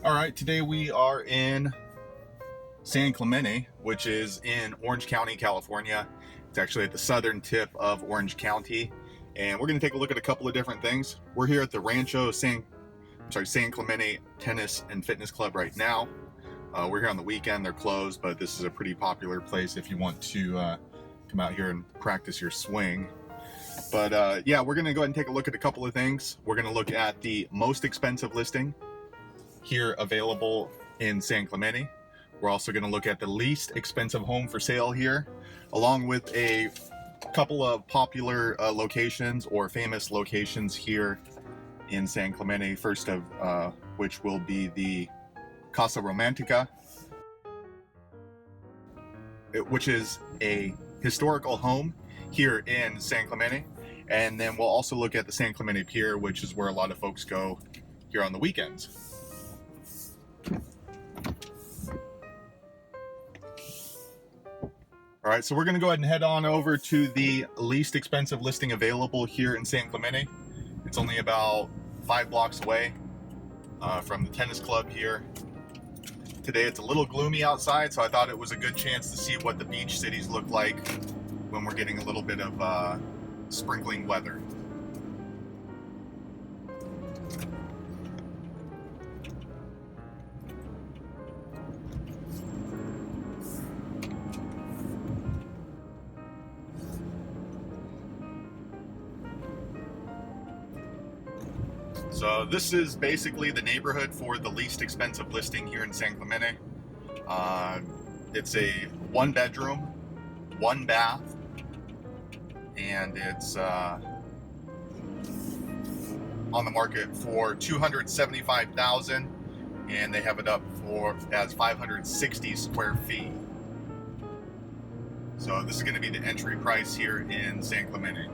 All right, today we are in San Clemente, which is in Orange County, California. It's actually at the southern tip of Orange County, and we're going to take a look at a couple of different things. We're here at the Rancho San Clemente Tennis and Fitness Club right now. We're here on the weekend. They're closed, but this is a pretty popular place if you want to come out here and practice your swing. But yeah, we're going to go ahead and take a look at a couple of things. We're going to look at the most expensive listing here available in San Clemente. We're also going to look at the least expensive home for sale here, along with a couple of popular locations or famous locations here in San Clemente. First of which will be the Casa Romantica, which is a historical home here in San Clemente. And then we'll also look at the San Clemente Pier, which is where a lot of folks go here on the weekends. All right, so we're gonna go ahead and head on over to the least expensive listing available here in San Clemente. It's only about 5 blocks away from the tennis club here. Today it's a little gloomy outside, so I thought it was a good chance to see what the beach cities look like when we're getting a little bit of sprinkling weather. So this is basically the neighborhood for the least expensive listing here in San Clemente. It's a 1-bedroom, 1 bath, and it's on the market for $275,000, and they have it up for as 560 square feet. So this is going to be the entry price here in San Clemente.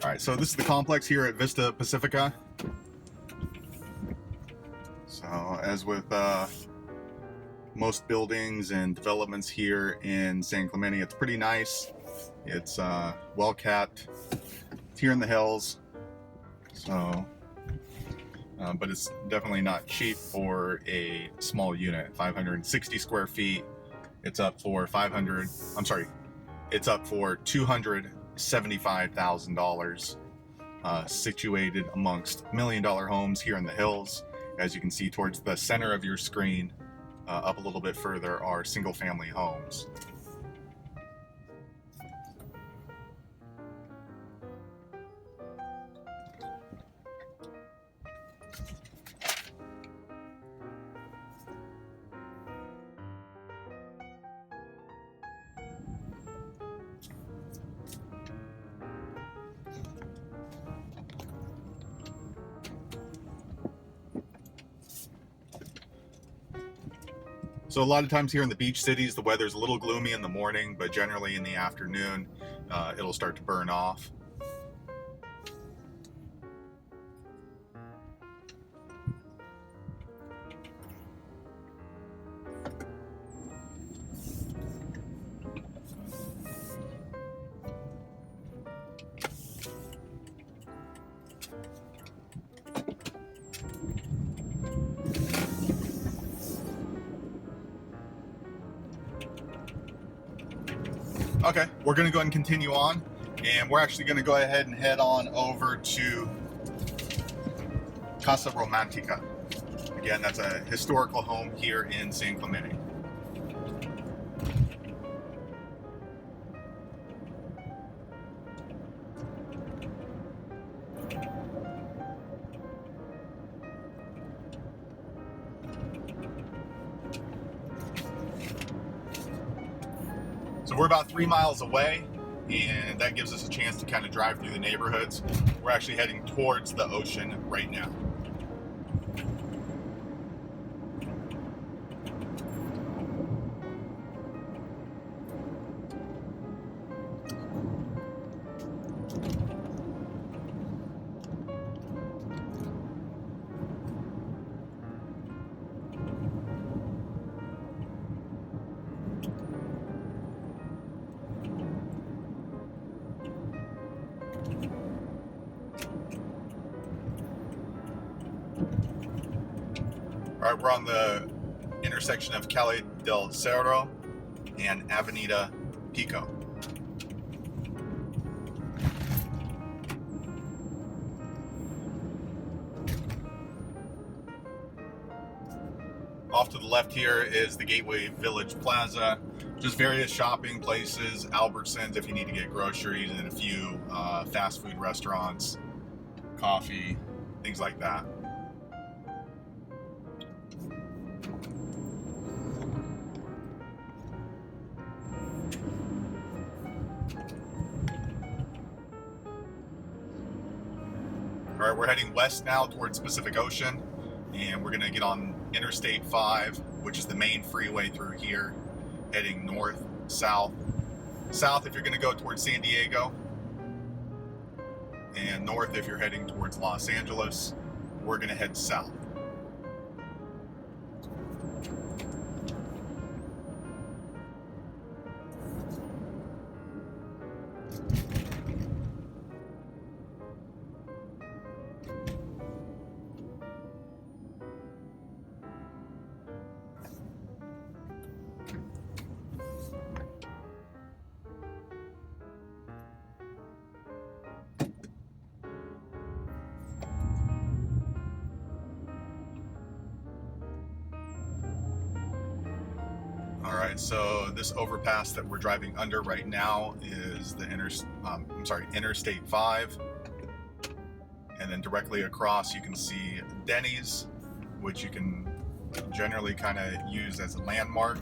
All right, so this is the complex here at Vista Pacifica. So as with most buildings and developments here in San Clemente, it's pretty nice. It's well kept. It's here in the hills. So, but it's definitely not cheap for a small unit. 560 square feet. It's up for it's up for $275,000, situated amongst $1 million homes here in the hills. As you can see towards the center of your screen, up a little bit further, are single-family homes. So a lot of times here in the beach cities, the weather's a little gloomy in the morning, but generally in the afternoon, it'll start to burn off. Okay, we're going to go ahead and continue on, and we're actually going to go ahead and head on over to Casa Romantica. Again, that's a historical home here in San Clemente. So we're about 3 miles away, and that gives us a chance to kind of drive through the neighborhoods. We're actually heading towards the ocean right now. All right, we're on the intersection of Calle del Cerro and Avenida Pico. Off to the left here is the Gateway Village Plaza, just various shopping places, Albertsons if you need to get groceries, and a few fast food restaurants, coffee, things like that. All right, we're heading west now towards Pacific Ocean, and we're gonna get on Interstate 5, which is the main freeway through here, heading north, south. South if you're gonna go towards San Diego, and north if you're heading towards Los Angeles. We're gonna head south. All right, so this overpass that we're driving under right now is the Interstate 5. And then directly across you can see Denny's, which you can generally kind of use as a landmark.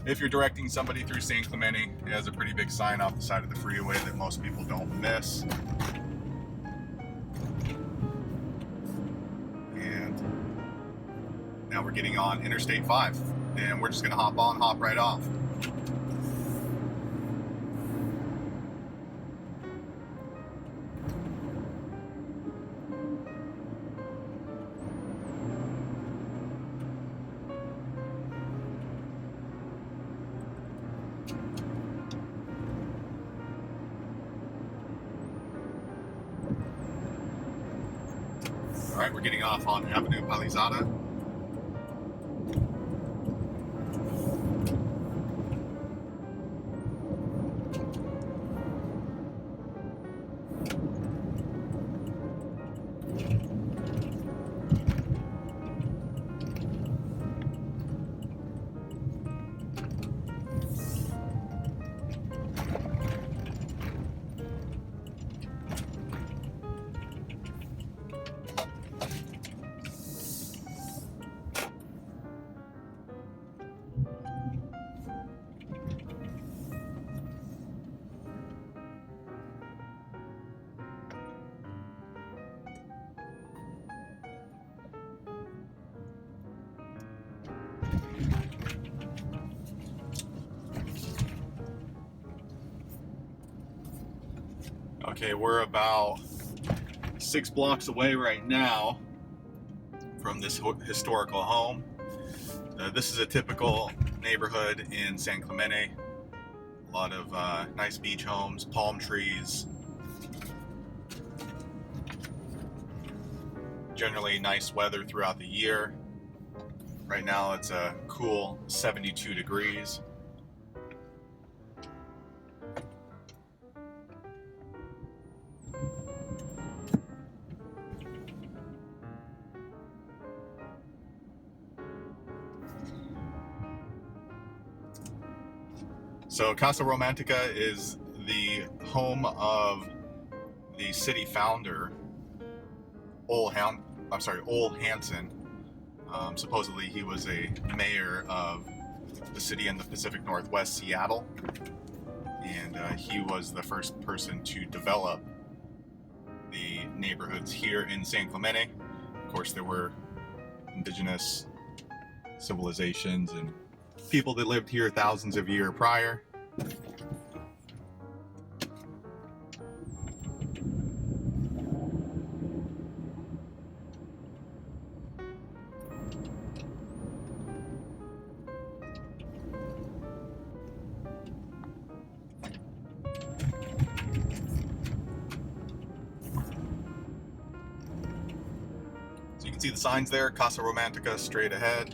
If you're directing somebody through San Clemente, it has a pretty big sign off the side of the freeway that most people don't miss. And now we're getting on Interstate 5. And we're just gonna hop right off. All right, we're getting off on Avenue PALIZADA. Okay, we're about 6 blocks away right now from this historical home. This is a typical neighborhood in San Clemente. A lot of nice beach homes, palm trees. Generally nice weather throughout the year. Right now it's a cool 72 degrees. So Casa Romantica is the home of the city founder, Ole Hansen. Supposedly he was a mayor of the city in the Pacific Northwest, Seattle, and he was the first person to develop the neighborhoods here in San Clemente. Of course, there were indigenous civilizations and people that lived here thousands of years prior. So you can see the signs there, Casa Romantica straight ahead.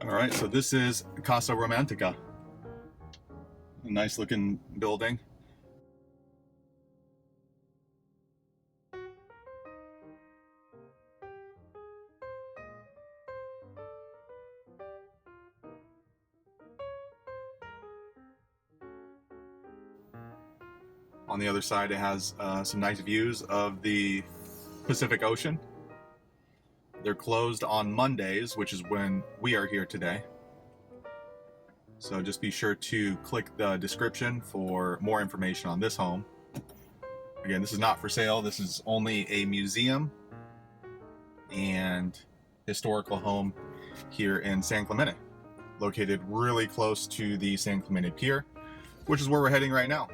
All right, so this is Casa Romantica. A nice looking building. On the other side, it has some nice views of the Pacific Ocean. They're closed on Mondays, which is when we are here today. So just be sure to click the description for more information on this home. Again, this is not for sale. This is only a museum and historical home here in San Clemente, located really close to the San Clemente Pier, which is where we're heading right now.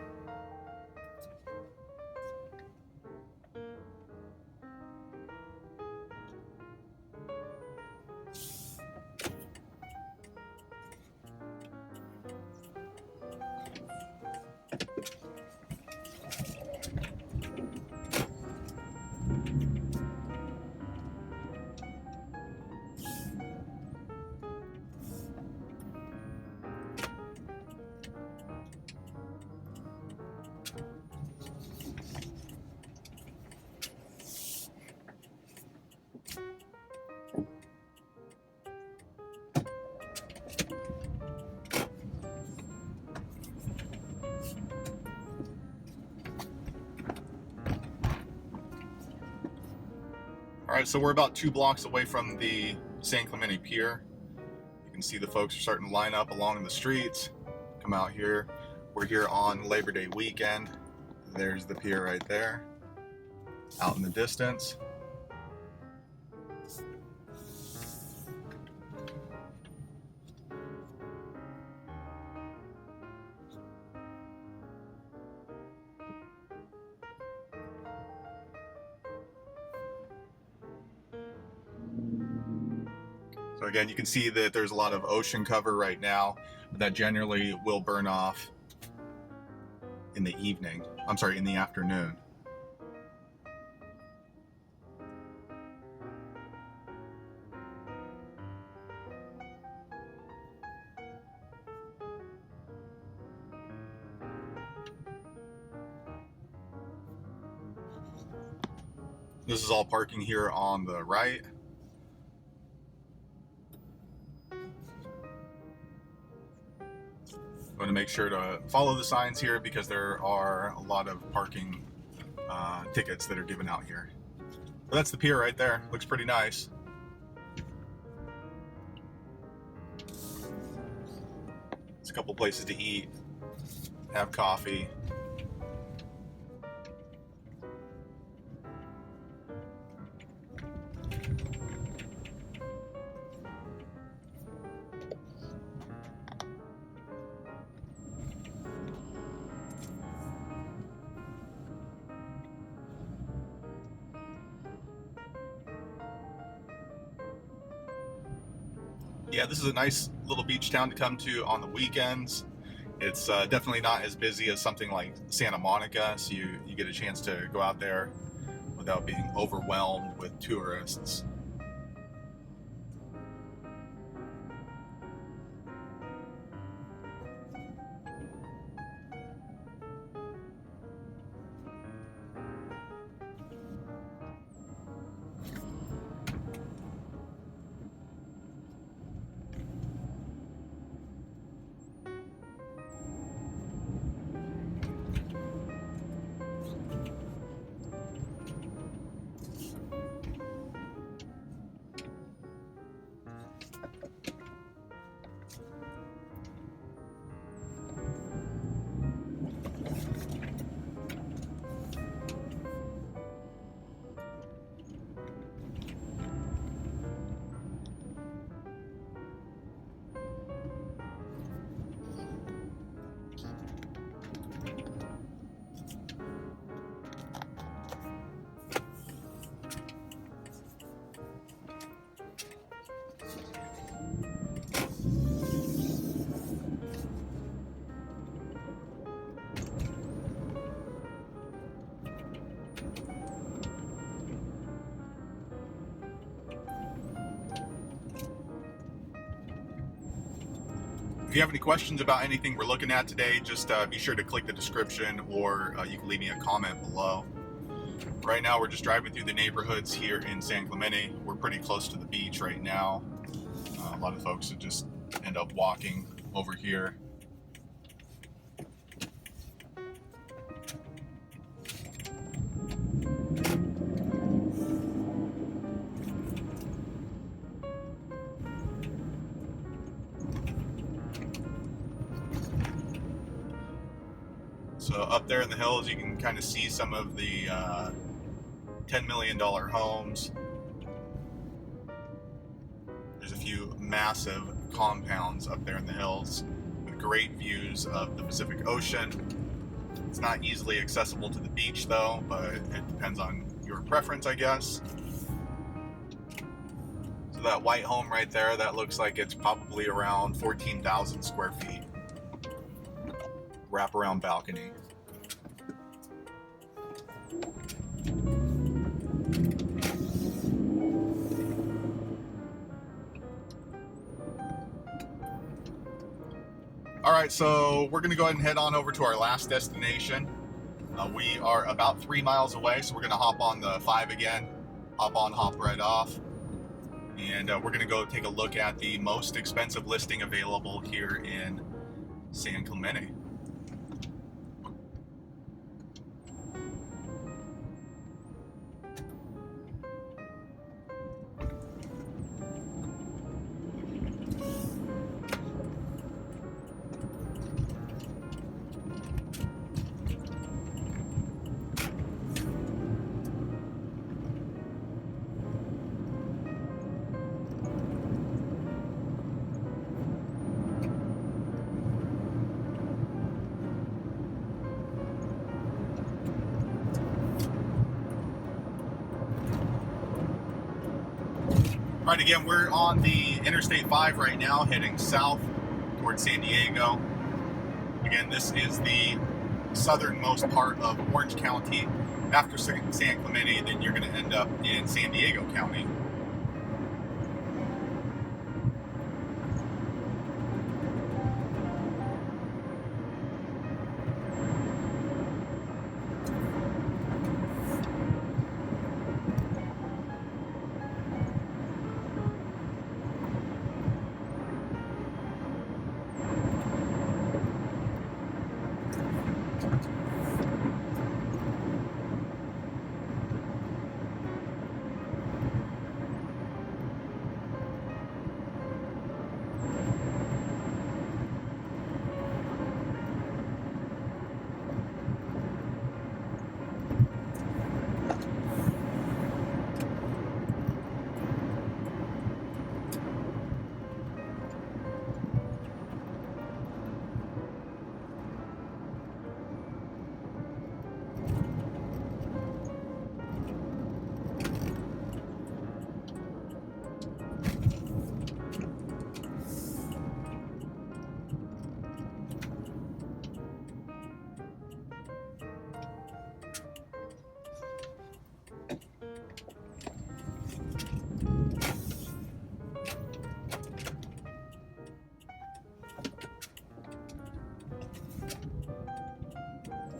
All right, so we're about 2 blocks away from the San Clemente Pier. You can see the folks are starting to line up along the streets, come out here. We're here on Labor Day weekend. There's the pier right there, out in the distance. So again, you can see that there's a lot of ocean cover right now, but that generally will burn off in the evening. I'm sorry, in the afternoon. This is all parking here on the right. I'm going to make sure to follow the signs here because there are a lot of parking tickets that are given out here. But that's the pier right there. Looks pretty nice. It's a couple places to eat, have coffee. Yeah, this is a nice little beach town to come to on the weekends. It's definitely not as busy as something like Santa Monica, so you get a chance to go out there without being overwhelmed with tourists. If you have any questions about anything we're looking at today, just be sure to click the description, or you can leave me a comment below. Right now we're just driving through the neighborhoods here in San Clemente. We're pretty close to the beach right now. A lot of folks would just end up walking over here. So up there in the hills, you can kind of see some of the $10 million homes. There's a few massive compounds up there in the hills with great views of the Pacific Ocean. It's not easily accessible to the beach though, but it depends on your preference, I guess. So that white home right there, that looks like it's probably around 14,000 square feet. Wraparound balcony. All right, so we're gonna go ahead and head on over to our last destination. We are about 3 miles away, so we're gonna hop on the 5 again, hop on, hop right off. And we're gonna go take a look at the most expensive listing available here in San Clemente. All right, again, we're on the Interstate 5 right now, heading south towards San Diego. Again, this is the southernmost part of Orange County. After San Clemente, then you're going to end up in San Diego County.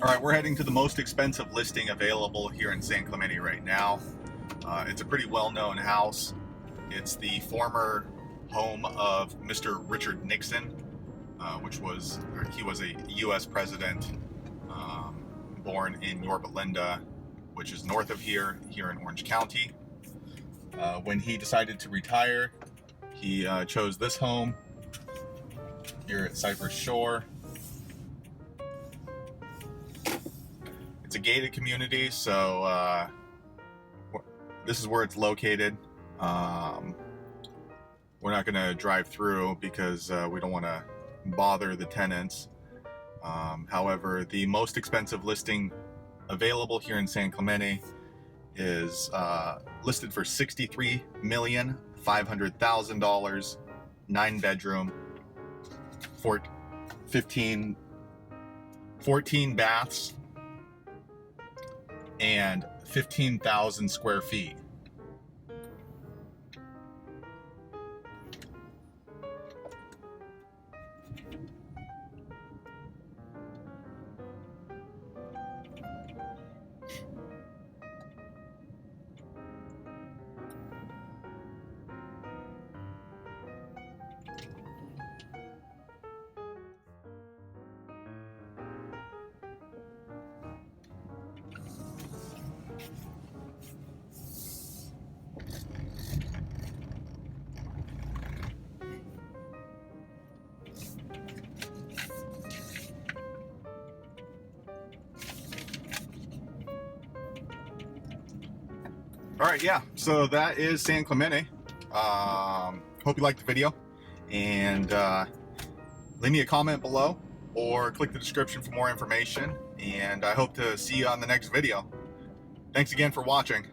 All right, we're heading to the most expensive listing available here in San Clemente right now. It's a pretty well-known house. It's the former home of Mr. Richard Nixon, he was a U.S. president, born in Yorba Linda, which is north of here in Orange County. When he decided to retire, he chose this home here at Cypress Shore. It's a gated community, so this is where it's located. We're not going to drive through because we don't want to bother the tenants. However, the most expensive listing available here in San Clemente is listed for $63,500,000, 9-bedroom, 14 baths, and 15,000 square feet. All right, yeah, so that is San Clemente. Hope you liked the video, and leave me a comment below or click the description for more information, and I hope to see you on the next video. Thanks again for watching.